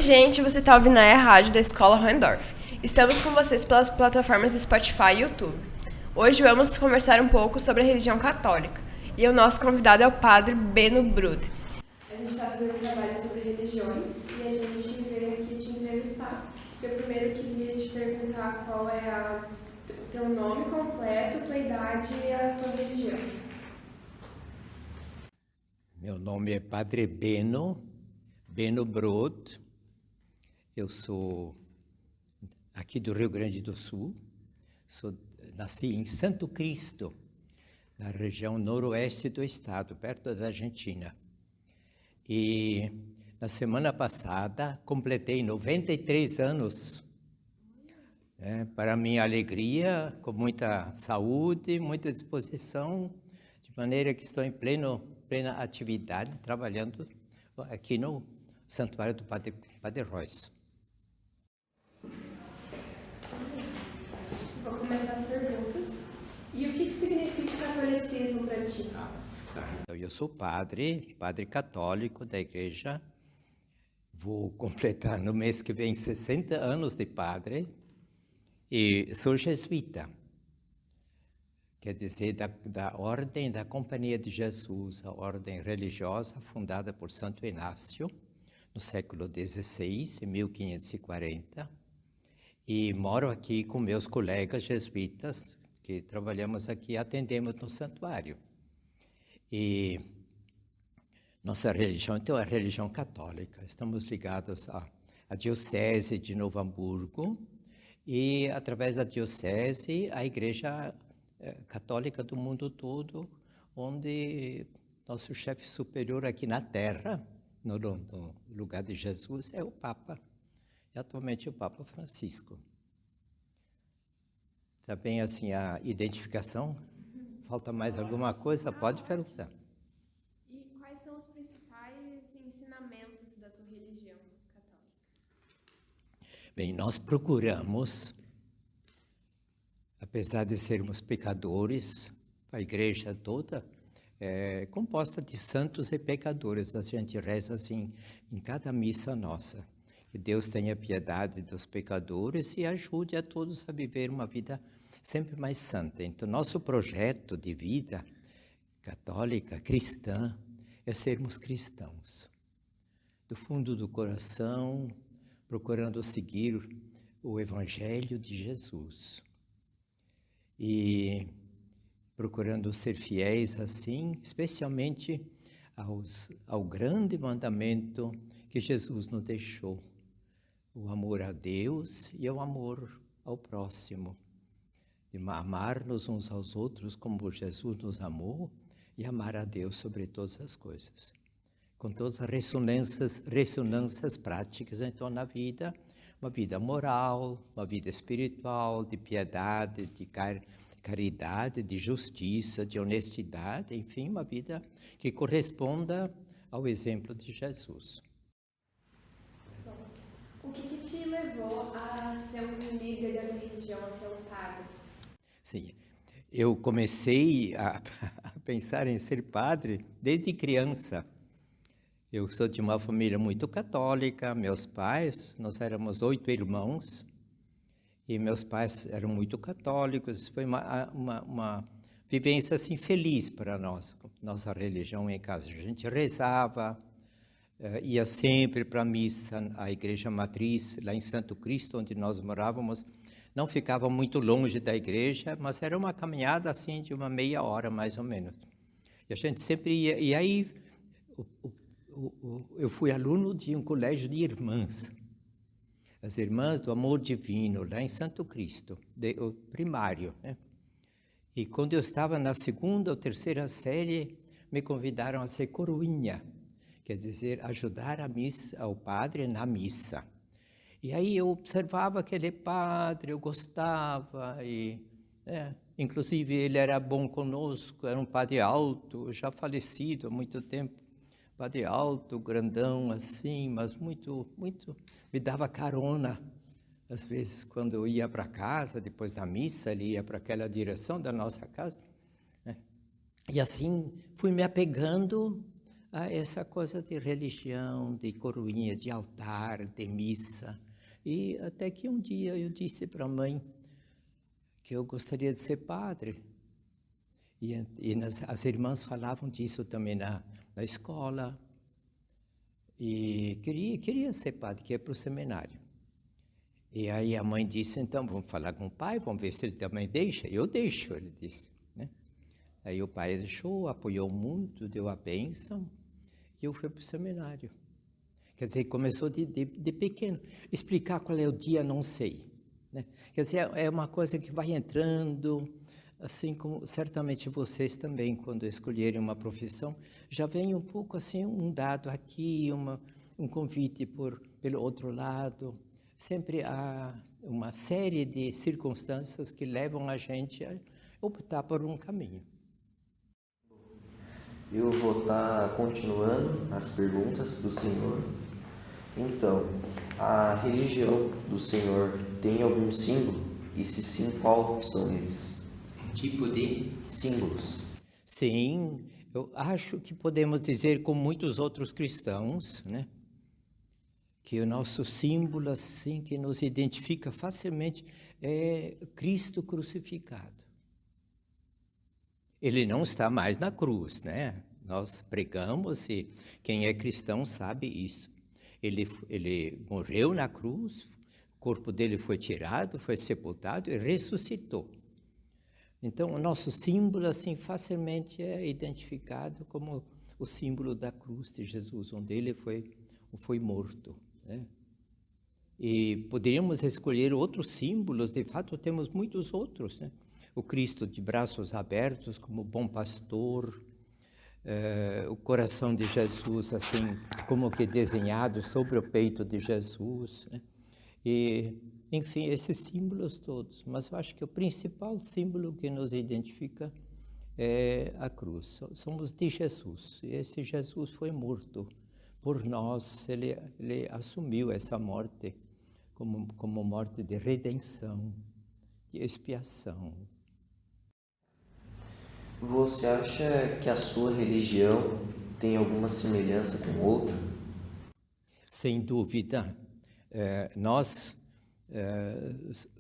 gente, você está ouvindo a rádio da Escola Hohendorf. Estamos com vocês pelas plataformas do Spotify e YouTube. Hoje vamos conversar um pouco sobre a religião católica. E o nosso convidado é o Padre Beno Brud. A gente está fazendo um trabalho sobre religiões e a gente veio aqui te entrevistar. Eu primeiro queria te perguntar qual é o teu nome completo, tua idade e a tua religião. Meu nome é Padre Beno Brud. Eu sou aqui do Rio Grande do Sul. Nasci em Santo Cristo, na região noroeste do estado, perto da Argentina. E na semana passada completei 93 anos. Para minha alegria, com muita saúde, muita disposição, de maneira que estou em plena atividade, trabalhando aqui no Santuário do Padre Royce. Vou começar as perguntas. E o que significa catolicismo para ti? Eu sou padre católico da igreja. Vou completar no mês que vem 60 anos de padre e sou jesuíta. Quer dizer, da Ordem da Companhia de Jesus, a ordem religiosa fundada por Santo Inácio, no século XVI, em 1540. E moro aqui com meus colegas jesuítas, que trabalhamos aqui, atendemos no santuário. E nossa religião, então, é a religião católica. Estamos ligados à Diocese de Novo Hamburgo e, através da Diocese, a Igreja Católica do mundo todo, onde nosso chefe superior aqui na Terra, no lugar de Jesus, é o Papa. E atualmente o Papa Francisco. Está bem assim a identificação? Falta mais alguma coisa? Pode perguntar. E quais são os principais ensinamentos da tua religião católica? Bem, nós procuramos, apesar de sermos pecadores, a igreja toda é composta de santos e pecadores. A gente reza assim em cada missa nossa. Que Deus tenha piedade dos pecadores e ajude a todos a viver uma vida sempre mais santa. Então, nosso projeto de vida católica, cristã, é sermos cristãos. Do fundo do coração, procurando seguir o Evangelho de Jesus. E procurando ser fiéis assim, especialmente ao grande mandamento que Jesus nos deixou. O amor a Deus e o amor ao próximo. De amar-nos uns aos outros como Jesus nos amou e amar a Deus sobre todas as coisas. Com todas as ressonâncias práticas, então, na vida, uma vida moral, uma vida espiritual, de piedade, de caridade, de justiça, de honestidade, enfim, uma vida que corresponda ao exemplo de Jesus. O que te levou a ser um líder da tua religião, a ser um padre? Sim, eu comecei a pensar em ser padre desde criança. Eu sou de uma família muito católica, meus pais, nós éramos 8 irmãos, e meus pais eram muito católicos. Foi uma vivência assim feliz para nós, nossa religião em casa. A gente rezava, ia sempre para a missa, a igreja matriz, lá em Santo Cristo, onde nós morávamos, não ficava muito longe da igreja, mas era uma caminhada assim de uma meia hora, mais ou menos. E a gente sempre ia, e aí eu fui aluno de um colégio de irmãs, as Irmãs do Amor Divino, lá em Santo Cristo, o primário, né? E quando eu estava na 2ª ou 3ª série, me convidaram a ser coroinha, quer dizer, ajudar ao padre na missa. E aí eu observava aquele padre, eu gostava, inclusive ele era bom conosco, era um padre alto, já falecido há muito tempo, padre alto, grandão assim, mas muito, me dava carona. Às vezes, quando eu ia para casa, depois da missa, ele ia para aquela direção da nossa casa, né? E assim fui me apegando essa coisa de religião, de coroinha, de altar, de missa. E até que um dia eu disse para a mãe que eu gostaria de ser padre. E as irmãs falavam disso também na escola. E queria ser padre, queria ir para o seminário. E aí a mãe disse, então, vamos falar com o pai, vamos ver se ele também deixa. Eu deixo, ele disse. Né? Aí o pai deixou, apoiou muito, deu a bênção, e eu fui para o seminário. Quer dizer, começou de pequeno. Explicar qual é o dia, não sei. Né? Quer dizer, é uma coisa que vai entrando, assim como certamente vocês também, quando escolherem uma profissão, já vem um pouco assim, um dado aqui, um convite pelo outro lado. Sempre há uma série de circunstâncias que levam a gente a optar por um caminho. Eu vou estar continuando as perguntas do senhor. Então, a religião do senhor tem algum símbolo? E se sim, qual são eles? Tipo de símbolos? Sim, eu acho que podemos dizer, com muitos outros cristãos, né, que o nosso símbolo, assim, que nos identifica facilmente, é Cristo crucificado. Ele não está mais na cruz, né? Nós pregamos e quem é cristão sabe isso. Ele morreu na cruz, o corpo dele foi tirado, foi sepultado e ressuscitou. Então, o nosso símbolo, assim, facilmente é identificado como o símbolo da cruz de Jesus, onde ele foi morto. Né? E poderíamos escolher outros símbolos, de fato temos muitos outros, né? O Cristo de braços abertos como bom pastor, o coração de Jesus assim como que desenhado sobre o peito de Jesus, né? E enfim, esses símbolos todos, mas eu acho que o principal símbolo que nos identifica é a cruz. Somos de Jesus, e esse Jesus foi morto por nós, ele assumiu essa morte como morte de redenção, de expiação. Você acha que a sua religião tem alguma semelhança com outra? Sem dúvida. Nós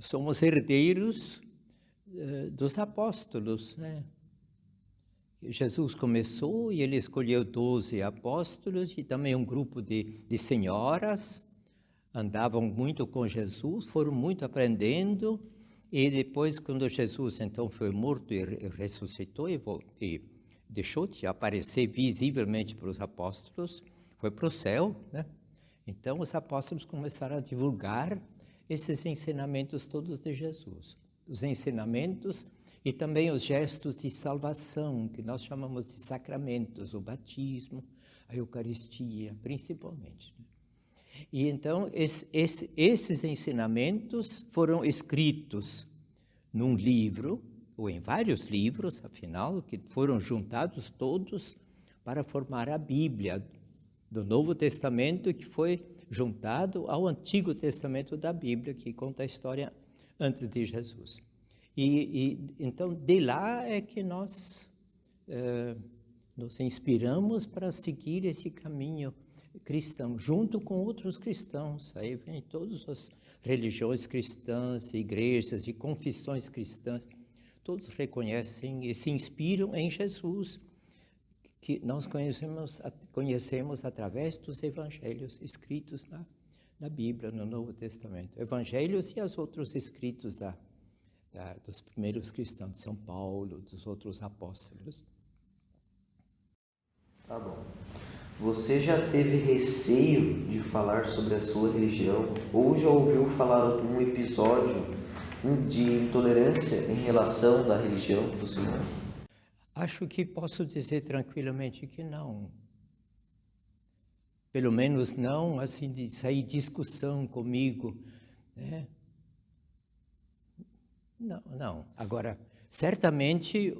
somos herdeiros dos apóstolos, né? Jesus começou e ele escolheu 12 apóstolos e também um grupo de senhoras, andavam muito com Jesus, foram muito aprendendo, e depois, quando Jesus então foi morto e ressuscitou e deixou de aparecer visivelmente para os apóstolos, foi para o céu, né? Então os apóstolos começaram a divulgar esses ensinamentos todos de Jesus, os ensinamentos e também os gestos de salvação, que nós chamamos de sacramentos, o batismo, a Eucaristia, principalmente. E então, esses ensinamentos foram escritos num livro, ou em vários livros, afinal, que foram juntados todos para formar a Bíblia do Novo Testamento, que foi juntado ao Antigo Testamento da Bíblia, que conta a história antes de Jesus. Então, de lá é que nós nos inspiramos para seguir esse caminho cristão, junto com outros cristãos. Aí vem todas as religiões cristãs, igrejas e confissões cristãs, todos reconhecem e se inspiram em Jesus, que nós conhecemos através dos evangelhos escritos na Bíblia, no Novo Testamento. Evangelhos e os outros escritos dos primeiros cristãos, de São Paulo, dos outros apóstolos. Tá bom. Você já teve receio de falar sobre a sua religião ou já ouviu falar de um episódio de intolerância em relação da religião do Senhor? Acho que posso dizer tranquilamente que não. Pelo menos não assim de sair discussão comigo, né? Não. Agora, certamente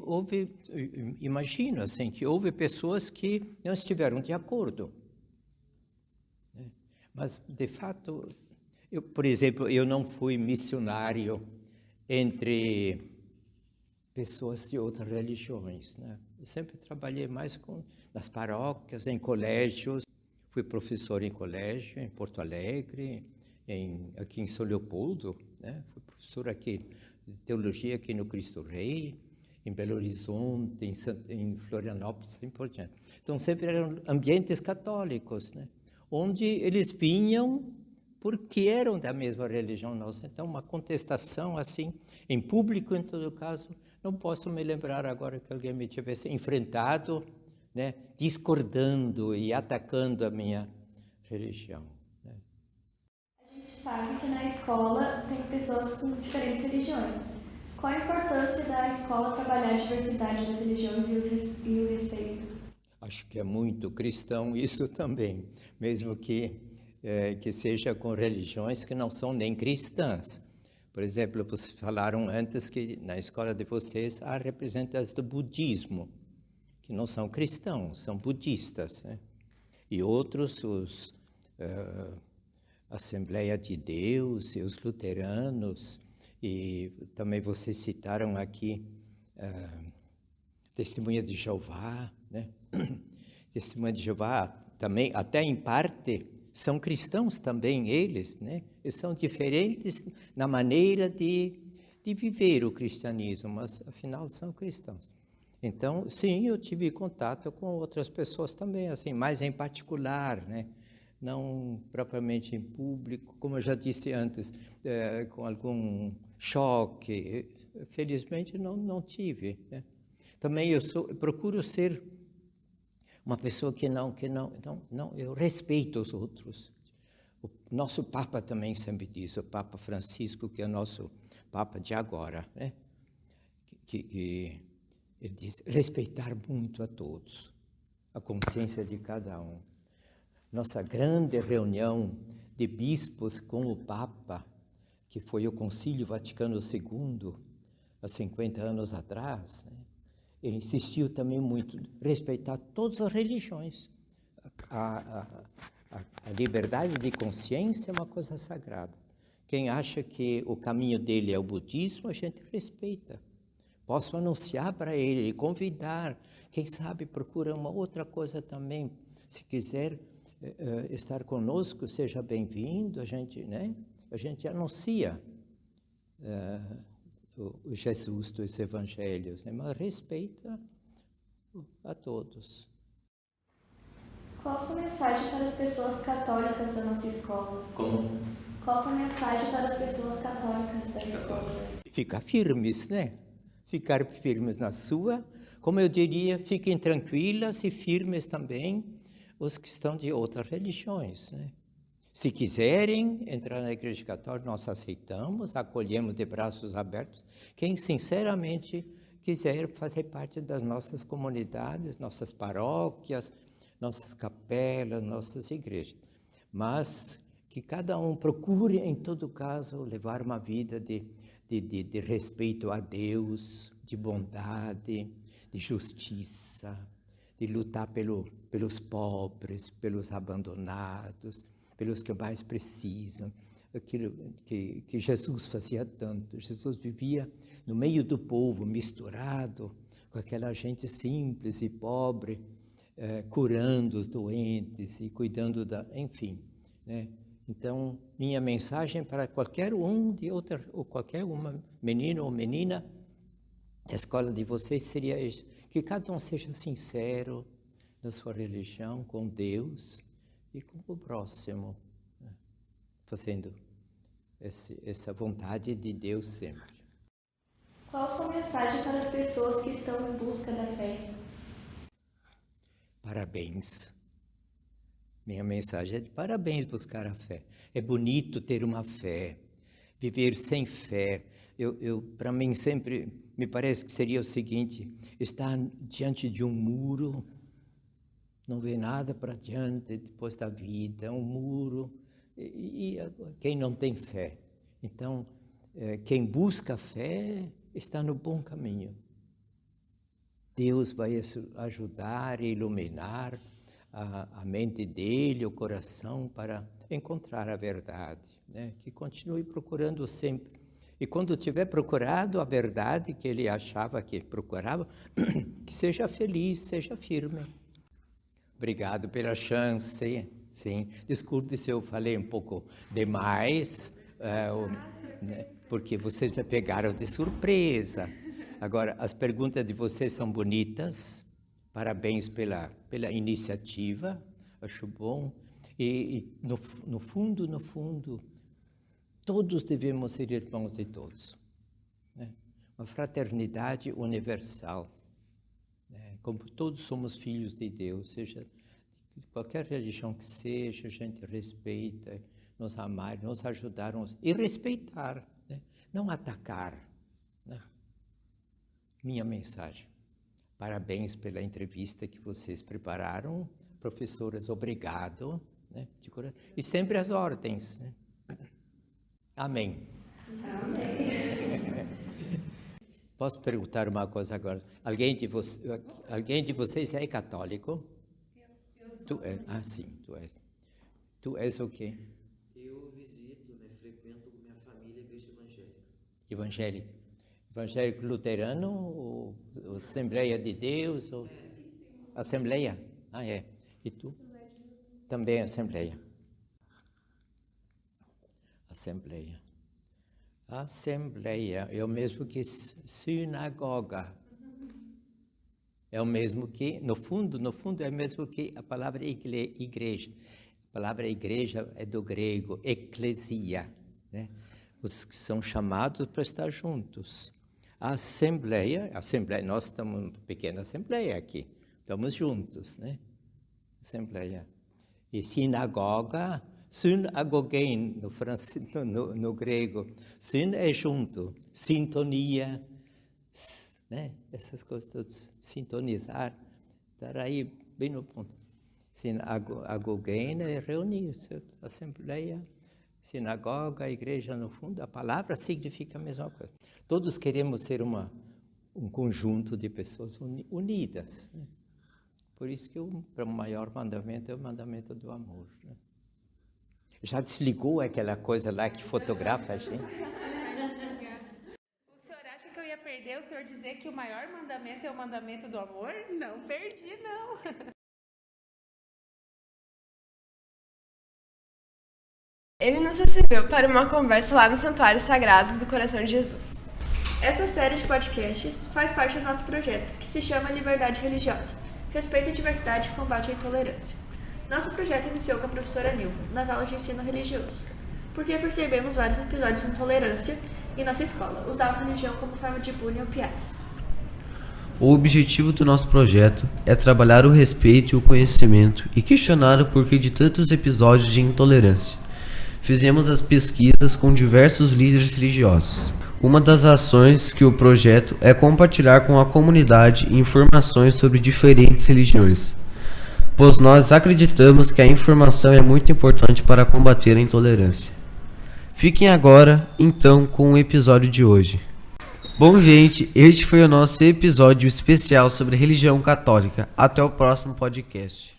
imagino assim, que houve pessoas que não estiveram de acordo. Né? Mas, de fato, por exemplo, eu não fui missionário entre pessoas de outras religiões. Né? Eu sempre trabalhei mais com nas paróquias, em colégios. Fui professor em colégio, em Porto Alegre, aqui em São Leopoldo, né? Fui professor aqui de teologia aqui no Cristo Rei, em Belo Horizonte, em Florianópolis, assim por diante. Então, sempre eram ambientes católicos, né? Onde eles vinham porque eram da mesma religião nossa. Então, uma contestação assim, em público, em todo caso, não posso me lembrar agora que alguém me tivesse enfrentado, né, discordando e atacando a minha religião. Né? A gente sabe que na escola tem pessoas com diferentes religiões. Qual a importância da escola trabalhar a diversidade das religiões e o respeito? Acho que é muito cristão isso também, mesmo que seja com religiões que não são nem cristãs. Por exemplo, vocês falaram antes que na escola de vocês há representantes do budismo, que não são cristãos, são budistas, né? E outros, os Assembleia de Deus e os luteranos, e também vocês citaram aqui Testemunha de Jeová, né? Testemunha de Jeová também, até em parte, são cristãos também eles, né? Eles são diferentes na maneira de viver o cristianismo, mas afinal são cristãos. Então, sim, eu tive contato com outras pessoas também, assim, mais em particular, né? Não propriamente em público, como eu já disse antes, com algum choque. Felizmente não tive, né? Também eu procuro ser uma pessoa que não, eu respeito os outros. O nosso Papa também sempre diz, o Papa Francisco, que é o nosso Papa de agora, né? Que ele diz, respeitar muito a todos, a consciência de cada um. Nossa grande reunião de bispos com o Papa, que foi o Concílio Vaticano II, há 50 anos atrás, né? Ele insistiu também muito em respeitar todas as religiões. A liberdade de consciência é uma coisa sagrada. Quem acha que o caminho dele é o budismo, a gente respeita. Posso anunciar para ele e convidar. Quem sabe procura uma outra coisa também. Se quiser estar conosco, seja bem-vindo. A gente anuncia o Jesus dos Evangelhos, né? Mas respeita a todos. Qual a sua mensagem para as pessoas católicas da nossa escola? Como? Qual a tua mensagem para as pessoas católicas da escola? Ficar firmes, né? Ficar firmes na sua. Como eu diria, fiquem tranquilas e firmes também os que estão de outras religiões, né? Se quiserem entrar na Igreja Católica, nós aceitamos, acolhemos de braços abertos. Quem sinceramente quiser fazer parte das nossas comunidades, nossas paróquias, nossas capelas, nossas igrejas. Mas que cada um procure, em todo caso, levar uma vida de respeito a Deus, de bondade, de justiça, de lutar pelos pobres, pelos abandonados, pelos que mais precisam, aquilo que Jesus fazia tanto. Jesus vivia no meio do povo, misturado com aquela gente simples e pobre, curando os doentes e cuidando enfim, né? Então, minha mensagem para qualquer um ou qualquer uma, menino ou menina, da escola de vocês seria isso, que cada um seja sincero na sua religião, com Deus e com o próximo, né? Fazendo essa vontade de Deus sempre. Qual a sua mensagem para as pessoas que estão em busca da fé? Parabéns. Minha mensagem é de parabéns buscar a fé. É bonito ter uma fé. Viver sem fé, para mim sempre me parece que seria o seguinte: estar diante de um muro, não vê nada para diante depois da vida, é um muro, e quem não tem fé. Então, quem busca a fé está no bom caminho. Deus vai ajudar e iluminar a mente dele, o coração, para encontrar a verdade, né? Que continue procurando sempre. E quando tiver procurado a verdade que ele achava que procurava, que seja feliz, seja firme. Obrigado pela chance. Sim, desculpe se eu falei um pouco demais, né, porque vocês me pegaram de surpresa. Agora, as perguntas de vocês são bonitas. Parabéns pela iniciativa, acho bom. E no fundo, todos devemos ser irmãos de todos, né? Uma fraternidade universal, né? Como todos somos filhos de Deus, seja de qualquer religião que seja, a gente respeita, nos amar, nos ajudar e respeitar, né? Não atacar, né? Minha mensagem. Parabéns pela entrevista que vocês prepararam. Professoras, obrigado, né? E sempre às ordens, né? Amém. Amém. Posso perguntar uma coisa agora? Alguém de vocês é católico? Tu é? Ah, sim, tu és. Tu és o quê? Eu visito, né, frequento com minha família a igreja evangélica. Evangélico? Evangélico luterano ou Assembleia de Deus? Ou... Assembleia? Ah, é. E tu? Também Assembleia. Assembleia é o mesmo que sinagoga. É o mesmo que, no fundo, é o mesmo que a palavra igreja. A palavra igreja é do grego, eclesia, né? Os que são chamados para estar juntos. A assembleia, nós estamos uma pequena assembleia aqui, estamos juntos, né? Assembleia. E sinagoga, synagogein, no grego. Syn é junto, sintonia, né? Essas coisas todas, sintonizar, estar aí bem no ponto. Sinagogein é reunir-se, assembleia, sinagoga, igreja, no fundo, a palavra significa a mesma coisa. Todos queremos ser um conjunto de pessoas unidas, né? Por isso que o maior mandamento é o mandamento do amor, né? Já desligou aquela coisa lá que fotografa a gente? O senhor acha que eu ia perder o senhor dizer que o maior mandamento é o mandamento do amor? Não perdi, não. Ele nos recebeu para uma conversa lá no Santuário Sagrado do Coração de Jesus. Essa série de podcasts faz parte do nosso projeto, que se chama Liberdade Religiosa, Respeito à Diversidade e Combate à Intolerância. Nosso projeto iniciou com a professora Nilva, nas aulas de ensino religioso, porque percebemos vários episódios de intolerância em nossa escola, usavam religião como forma de bullying ou piadas. O objetivo do nosso projeto é trabalhar o respeito e o conhecimento e questionar o porquê de tantos episódios de intolerância. Fizemos as pesquisas com diversos líderes religiosos. Uma das ações que o projeto é compartilhar com a comunidade informações sobre diferentes religiões, pois nós acreditamos que a informação é muito importante para combater a intolerância. Fiquem agora, então, com o episódio de hoje. Bom, gente, este foi o nosso episódio especial sobre religião católica. Até o próximo podcast.